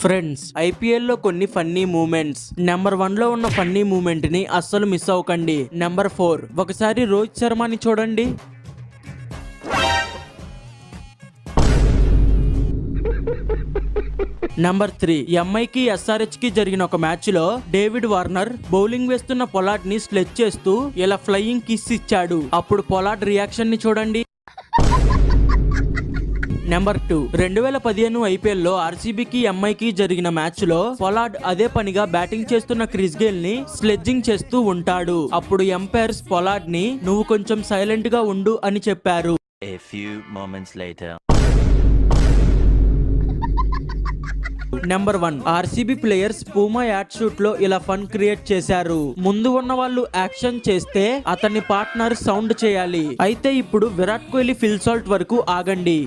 Friends, IPL లో కొన్ని funny moments. Number 1 లో ఉన్న ఫన్నీ మూమెంట్ ని అస్సలు మిస్ అవ్వకండి. నెంబర్ 4, ఒకసారి రోహిత్ శర్మని చూడండి. నెంబర్ 3, ఎంఐకి ఎస్ఆర్హెచ్ కి జరిగిన ఒక మ్యాచ్ లో డేవిడ్ వార్నర్ బౌలింగ్ వేస్తున్న పొలార్డ్ ని స్లెచ్ చేస్తూ ఇలా ఫ్లయింగ్ కిస్ ఇచ్చాడు. అప్పుడు పొలార్డ్ రియాక్షన్ ని చూడండి. నెంబర్ 2, 2015 ఐపీఎల్ లో ఆర్సీబీకి ఎంఐకి జరిగిన మ్యాచ్ లో పొలార్డ్ అదే పనిగా బ్యాటింగ్ చేస్తున్న క్రిస్ గేల్ ని స్లెడ్జింగ్ చేస్తూ ఉంటాడు. అప్పుడు ఎంపైర్స్ పొలార్డ్ ని నువ్వు కొంచెం సైలెంట్ గా ఉండు అని చెప్పారు. A few moments later. Number 1, RCB players Puma ad shoot లో ఇలా ఫన్ క్రియేట్ చేశారు. ముందు ఉన్న వాళ్ళు యాక్షన్ చేస్తే అతని పార్ట్నర్ సౌండ్ చేయాలి. అయితే ఇప్పుడు విరాట్ కోహ్లీ ఫిల్ సాల్ట్ వరకు ఆగండి.